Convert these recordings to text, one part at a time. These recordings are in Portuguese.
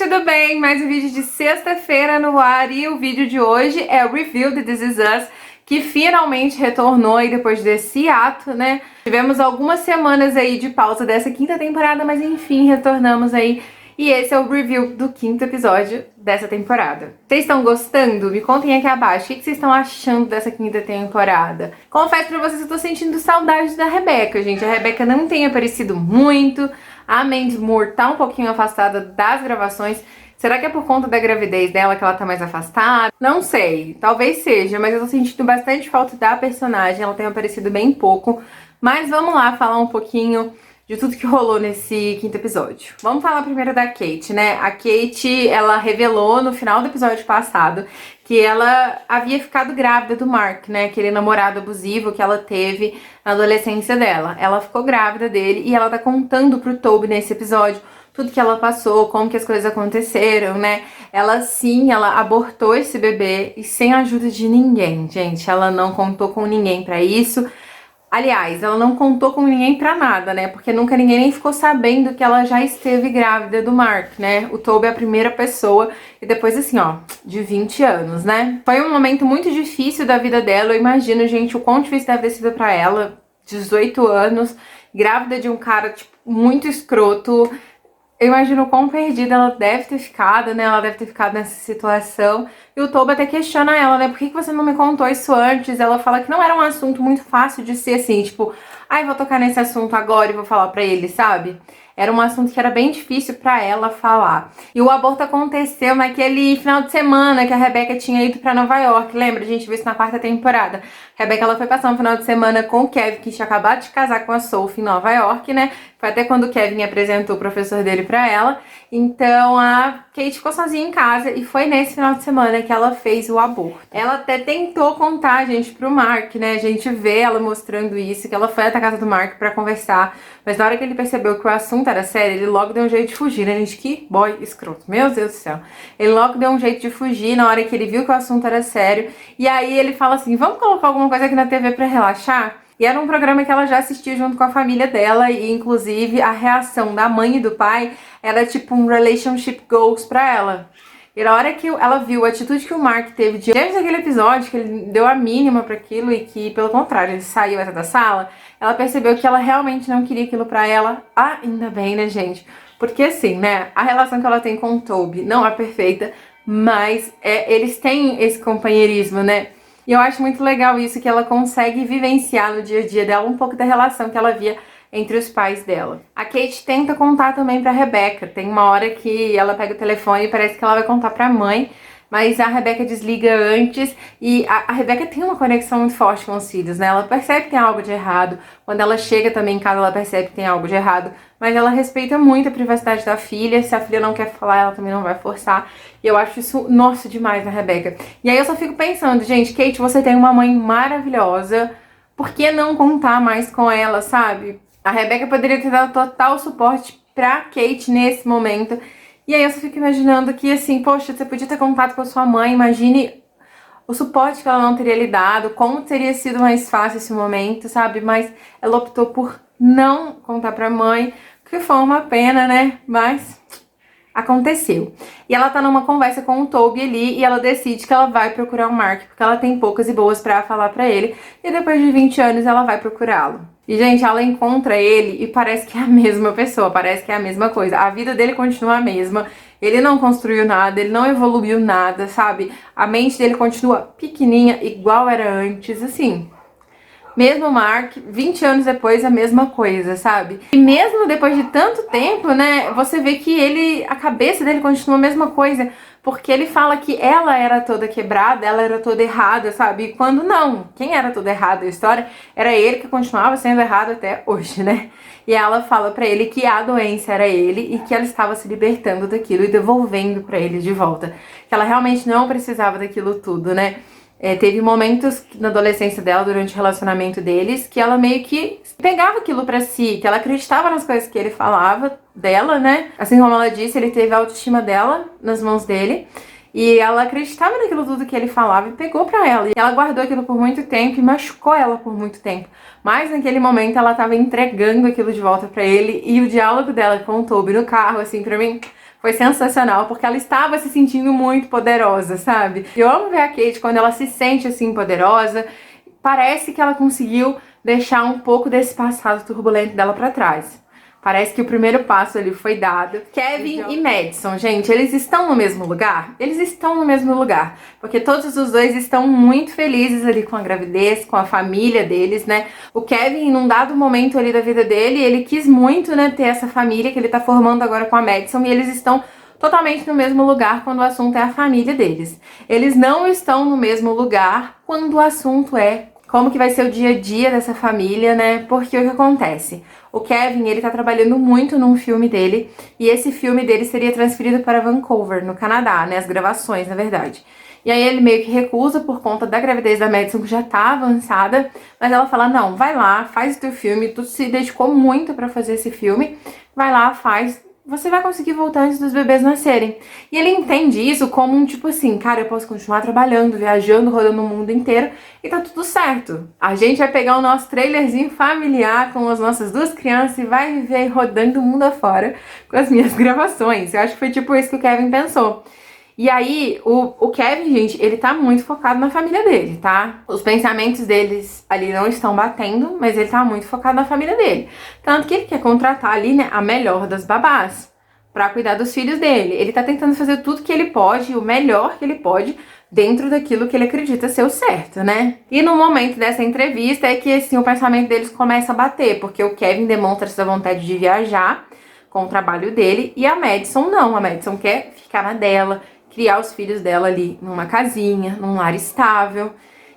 tudo bem? Mais um vídeo de sexta-feira no ar e o vídeo de hoje é o review de This Is Us, que finalmente retornou aí depois desse ato, né? Tivemos algumas semanas aí de pausa dessa quinta temporada, mas enfim, retornamos aí. E esse é o review do quinto episódio dessa temporada. Vocês estão gostando? Me contem aqui abaixo. O que vocês estão achando dessa quinta temporada? Confesso pra vocês que eu tô sentindo saudade da Rebecca, gente. A Rebecca não tem aparecido muito. A Mandy Moore tá um pouquinho afastada das gravações. Será que é por conta da gravidez dela que ela tá mais afastada? Não sei, talvez seja, mas eu tô sentindo bastante falta da personagem. Ela tem aparecido bem pouco. Mas vamos lá falar um pouquinho de tudo que rolou nesse quinto episódio. Vamos falar primeiro da Kate, né? A Kate, ela revelou no final do episódio passado que ela havia ficado grávida do Mark, né? Aquele namorado abusivo que ela teve na adolescência dela. Ela ficou grávida dele e ela tá contando pro Toby nesse episódio tudo que ela passou, como que as coisas aconteceram, né? Ela abortou esse bebê e sem a ajuda de ninguém, gente. Ela não contou com ninguém pra isso. Aliás, ela não contou com ninguém pra nada, né? Porque nunca ninguém nem ficou sabendo que ela já esteve grávida do Mark, né? O Toby é a primeira pessoa e depois assim, ó, de 20 anos, né? Foi um momento muito difícil da vida dela, eu imagino, gente, o quão difícil deve ter sido pra ela, 18 anos, grávida de um cara, tipo, muito escroto. Eu imagino o quão perdida ela deve ter ficado, né? Ela deve ter ficado nessa situação. E o Toby até questiona ela, né? Por que você não me contou isso antes? Ela fala que não era um assunto muito fácil de ser assim, tipo, ai, vou tocar nesse assunto agora e vou falar pra ele, sabe? Era um assunto que era bem difícil pra ela falar. E o aborto aconteceu naquele final de semana que a Rebecca tinha ido pra Nova York. Lembra? A gente viu isso na quarta temporada. A Rebecca, ela foi passar um final de semana com o Kevin, que tinha acabado de casar com a Sophie em Nova York, né? Foi até quando o Kevin apresentou o professor dele pra ela. Então a Kate ficou sozinha em casa e foi nesse final de semana que ela fez o aborto. Ela até tentou contar, gente, pro Mark, né? A gente vê ela mostrando isso, que ela foi até a casa do Mark pra conversar. Mas na hora que ele percebeu que o assunto era sério, ele logo deu um jeito de fugir, né, gente? Que boy escroto, meu Deus do céu. Ele logo deu um jeito de fugir na hora que ele viu que o assunto era sério. E aí ele fala assim, vamos colocar alguma coisa aqui na TV pra relaxar? E era um programa que ela já assistia junto com a família dela e, inclusive, a reação da mãe e do pai era tipo um relationship goals pra ela. E na hora que ela viu a atitude que o Mark teve diante daquele episódio, que ele deu a mínima pra aquilo e que, pelo contrário, ele saiu até da sala, ela percebeu que ela realmente não queria aquilo pra ela. Ah, ainda bem, né, gente? Porque assim, né, a relação que ela tem com o Toby não é perfeita, mas eles têm esse companheirismo, né? E eu acho muito legal isso, que ela consegue vivenciar no dia a dia dela um pouco da relação que ela via entre os pais dela. A Kate tenta contar também pra Rebecca. Tem uma hora que ela pega o telefone e parece que ela vai contar pra mãe, mas a Rebecca desliga antes e a Rebecca tem uma conexão muito forte com os filhos, né? Ela percebe que tem algo de errado. Quando ela chega também em casa, ela percebe que tem algo de errado, mas ela respeita muito a privacidade da filha. Se a filha não quer falar, ela também não vai forçar. E eu acho isso, nossa, demais na Rebecca. E aí eu só fico pensando, gente, Kate, você tem uma mãe maravilhosa, por que não contar mais com ela, sabe? A Rebecca poderia ter dado total suporte pra Kate nesse momento. E aí eu só fico imaginando que, assim, poxa, você podia ter contato com a sua mãe, imagine o suporte que ela não teria lhe dado, como teria sido mais fácil esse momento, sabe? Mas ela optou por não contar pra mãe, que foi uma pena, né? Mas aconteceu. E ela tá numa conversa com o Toby ali e ela decide que ela vai procurar o Mark, porque ela tem poucas e boas pra falar pra ele. E depois de 20 anos ela vai procurá-lo. E, gente, ela encontra ele e parece que é a mesma pessoa, parece que é a mesma coisa. A vida dele continua a mesma, ele não construiu nada, ele não evoluiu nada, sabe? A mente dele continua pequenininha, igual era antes, assim. Mesmo o Mark, 20 anos depois, a mesma coisa, sabe? E mesmo depois de tanto tempo, né, você vê que a cabeça dele continua a mesma coisa, porque ele fala que ela era toda quebrada, ela era toda errada, sabe? E quando não, quem era toda errada na história era ele, que continuava sendo errado até hoje, né? E ela fala pra ele que a doença era ele e que ela estava se libertando daquilo e devolvendo pra ele de volta. Que ela realmente não precisava daquilo tudo, né? Teve momentos na adolescência dela, durante o relacionamento deles, que ela meio que pegava aquilo pra si, que ela acreditava nas coisas que ele falava dela, né? Assim como ela disse, ele teve a autoestima dela nas mãos dele, e ela acreditava naquilo tudo que ele falava e pegou pra ela. E ela guardou aquilo por muito tempo e machucou ela por muito tempo. Mas naquele momento ela tava entregando aquilo de volta pra ele, e o diálogo dela com o Toby no carro, assim, pra mim, foi sensacional, porque ela estava se sentindo muito poderosa, sabe? Eu amo ver a Kate quando ela se sente assim poderosa. Parece que ela conseguiu deixar um pouco desse passado turbulento dela pra trás. Parece que o primeiro passo ali foi dado. Kevin e Madison, gente, eles estão no mesmo lugar? Eles estão no mesmo lugar, porque todos os dois estão muito felizes ali com a gravidez, com a família deles, né? O Kevin, num dado momento ali da vida dele, ele quis muito, né, ter essa família que ele tá formando agora com a Madison, e eles estão totalmente no mesmo lugar quando o assunto é a família deles. Eles não estão no mesmo lugar quando o assunto é como que vai ser o dia a dia dessa família, né? Porque o que acontece? O Kevin, ele tá trabalhando muito num filme dele, e esse filme dele seria transferido para Vancouver, no Canadá, né? As gravações, na verdade. E aí ele meio que recusa por conta da gravidez da Madison, que já tá avançada, mas ela fala, não, vai lá, faz o teu filme, tu se dedicou muito pra fazer esse filme, vai lá, faz, você vai conseguir voltar antes dos bebês nascerem. E ele entende isso como um tipo assim, cara, eu posso continuar trabalhando, viajando, rodando o mundo inteiro e tá tudo certo. A gente vai pegar o nosso trailerzinho familiar com as nossas duas crianças e vai viver rodando o mundo afora com as minhas gravações. Eu acho que foi tipo isso que o Kevin pensou. E aí, o Kevin, gente, ele tá muito focado na família dele, tá? Os pensamentos deles ali não estão batendo, mas ele tá muito focado na família dele. Tanto que ele quer contratar ali, né, a melhor das babás pra cuidar dos filhos dele. Ele tá tentando fazer tudo que ele pode, o melhor que ele pode, dentro daquilo que ele acredita ser o certo, né? E no momento dessa entrevista é que, assim, o pensamento deles começa a bater, porque o Kevin demonstra essa vontade de viajar com o trabalho dele, e a Madison não. A Madison quer ficar na dela, criar os filhos dela ali numa casinha, num lar estável.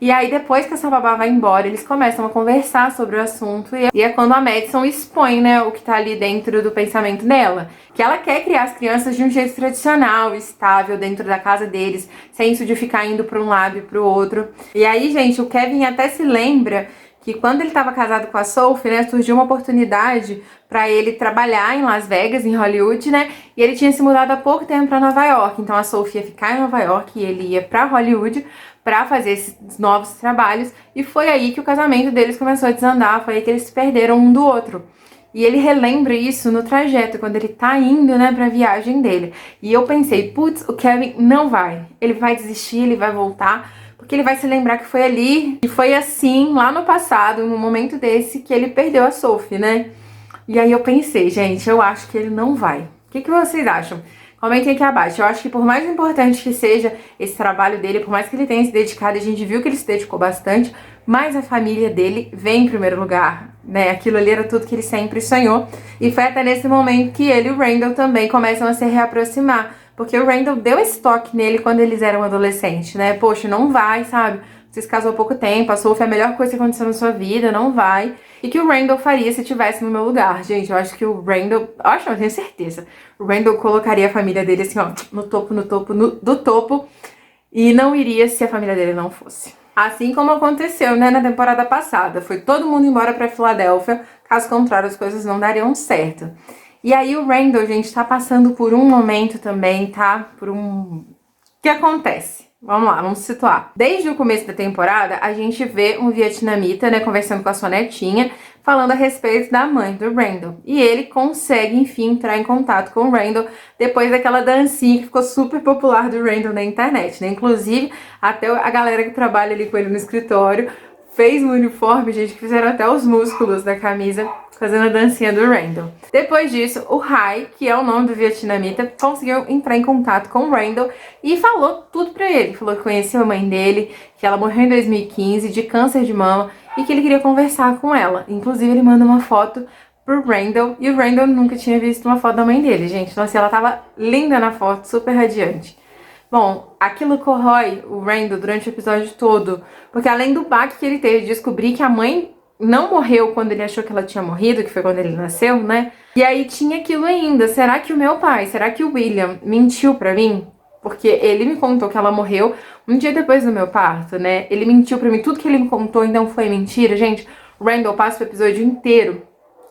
E aí, depois que essa babá vai embora, eles começam a conversar sobre o assunto. E é quando a Madison expõe, né, o que tá ali dentro do pensamento dela. Que ela quer criar as crianças de um jeito tradicional, estável, dentro da casa deles, sem isso de ficar indo pra um lado e pro outro. E aí, gente, o Kevin até se lembra que quando ele estava casado com a Sophie, né, surgiu uma oportunidade para ele trabalhar em Las Vegas, em Hollywood, né, e ele tinha se mudado há pouco tempo para Nova York, então a Sophie ia ficar em Nova York e ele ia para Hollywood para fazer esses novos trabalhos, e foi aí que o casamento deles começou a desandar, foi aí que eles se perderam um do outro. E ele relembra isso no trajeto, quando ele tá indo, né, pra viagem dele. E eu pensei, putz, o Kevin não vai, ele vai desistir, ele vai voltar, porque ele vai se lembrar que foi ali, e foi assim, lá no passado, num momento desse, que ele perdeu a Sophie, né? E aí eu pensei, gente, eu acho que ele não vai. O que vocês acham? Comentem aqui abaixo. Eu acho que por mais importante que seja esse trabalho dele, por mais que ele tenha se dedicado, a gente viu que ele se dedicou bastante, mas a família dele vem em primeiro lugar, né? Aquilo ali era tudo que ele sempre sonhou. E foi até nesse momento que ele e o Randall também começam a se reaproximar. Porque o Randall deu esse toque nele quando eles eram adolescentes, né? Poxa, não vai, sabe? Você se casou há pouco tempo, a Sophie é a melhor coisa que aconteceu na sua vida, não vai. E que o Randall faria se estivesse no meu lugar. Gente, eu acho que o Randall... Acho, não, tenho certeza. O Randall colocaria a família dele assim, ó, no topo do topo. E não iria se a família dele não fosse. Assim como aconteceu, né, na temporada passada. Foi todo mundo embora pra Filadélfia. Caso contrário, as coisas não dariam certo. E aí o Randall, gente, tá passando por um momento também, tá? Por um... O que acontece? Vamos lá, vamos situar. Desde o começo da temporada, a gente vê um vietnamita, né, conversando com a sua netinha, falando a respeito da mãe do Randall. E ele consegue, enfim, entrar em contato com o Randall depois daquela dancinha que ficou super popular do Randall na internet, né? Inclusive, até a galera que trabalha ali com ele no escritório fez um uniforme, gente, que fizeram até os músculos da camisa fazendo a dancinha do Randall. Depois disso, o Hai, que é o nome do vietnamita, conseguiu entrar em contato com o Randall e falou tudo pra ele. Falou que conheceu a mãe dele, que ela morreu em 2015 de câncer de mama e que ele queria conversar com ela. Inclusive, ele manda uma foto pro Randall e o Randall nunca tinha visto uma foto da mãe dele, gente. Então, assim, ela tava linda na foto, super radiante. Bom, aquilo corrói o Randall durante o episódio todo, porque além do baque que ele teve de descobrir que a mãe não morreu quando ele achou que ela tinha morrido, que foi quando ele nasceu, né? E aí tinha aquilo ainda, será que o meu pai, será que o William mentiu pra mim? Porque ele me contou que ela morreu um dia depois do meu parto, né? Ele mentiu pra mim, tudo que ele me contou então foi mentira. Gente, o Randall passa o episódio inteiro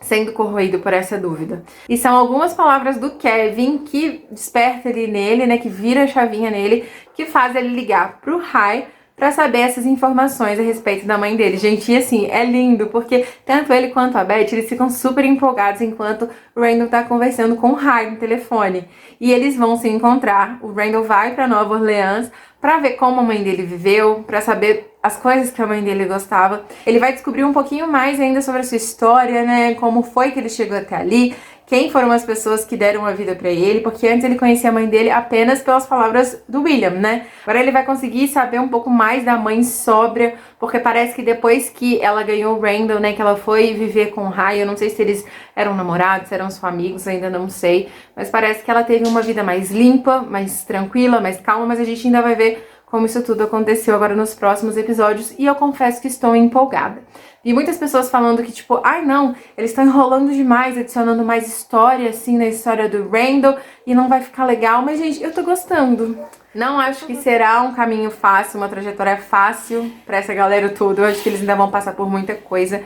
sendo corroído por essa dúvida. E são algumas palavras do Kevin que desperta ali nele, né, que vira a chavinha nele, que faz ele ligar pro Hai pra saber essas informações a respeito da mãe dele. Gente, e assim, é lindo, porque tanto ele quanto a Beth, eles ficam super empolgados enquanto o Randall tá conversando com o Ray no telefone. E eles vão se encontrar. O Randall vai pra Nova Orleans pra ver como a mãe dele viveu, pra saber as coisas que a mãe dele gostava. Ele vai descobrir um pouquinho mais ainda sobre a sua história, né? Como foi que ele chegou até ali, quem foram as pessoas que deram a vida pra ele, porque antes ele conhecia a mãe dele apenas pelas palavras do William, né? Agora ele vai conseguir saber um pouco mais da mãe sóbria, porque parece que depois que ela ganhou o Randall, né, que ela foi viver com o Ray, eu não sei se eles eram namorados, se eram só amigos, ainda não sei, mas parece que ela teve uma vida mais limpa, mais tranquila, mais calma, mas a gente ainda vai ver como isso tudo aconteceu agora nos próximos episódios, e eu confesso que estou empolgada. Vi muitas pessoas falando que, tipo, ai não, eles estão enrolando demais, adicionando mais história, assim, na história do Randall, e não vai ficar legal, mas, gente, eu tô gostando. Não acho que será um caminho fácil, uma trajetória fácil pra essa galera toda, eu acho que eles ainda vão passar por muita coisa.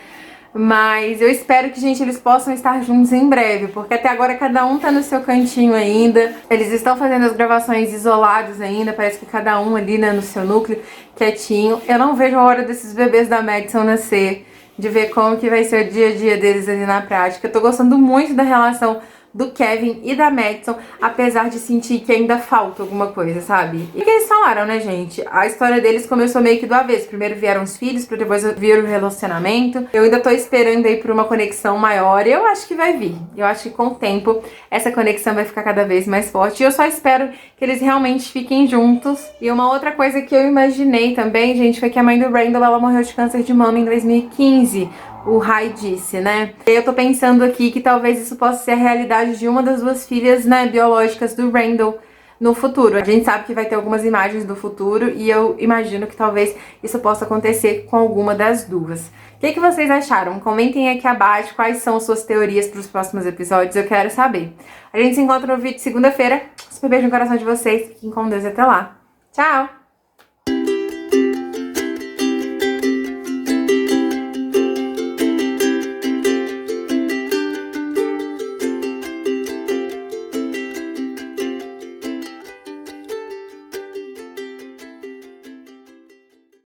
Mas eu espero que, gente, eles possam estar juntos em breve, porque até agora cada um tá no seu cantinho ainda. Eles estão fazendo as gravações isolados ainda, parece que cada um ali, né, no seu núcleo, quietinho. Eu não vejo a hora desses bebês da Madison nascer, de ver como que vai ser o dia a dia deles ali na prática. Eu tô gostando muito da relação do Kevin e da Madison, apesar de sentir que ainda falta alguma coisa, sabe? E o que eles falaram, né, gente? A história deles começou meio que do avesso. Primeiro vieram os filhos, pra depois vir o relacionamento. Eu ainda tô esperando aí por uma conexão maior e eu acho que vai vir. Eu acho que com o tempo essa conexão vai ficar cada vez mais forte. E eu só espero que eles realmente fiquem juntos. E uma outra coisa que eu imaginei também, gente, foi que a mãe do Randall, ela morreu de câncer de mama em 2015. O Ray disse, né? Eu tô pensando aqui que talvez isso possa ser a realidade de uma das duas filhas, né, biológicas do Randall no futuro. A gente sabe que vai ter algumas imagens do futuro e eu imagino que talvez isso possa acontecer com alguma das duas. O que vocês acharam? Comentem aqui abaixo quais são suas teorias para os próximos episódios, eu quero saber. A gente se encontra no vídeo de segunda-feira. Super beijo no coração de vocês, fiquem com Deus e até lá. Tchau!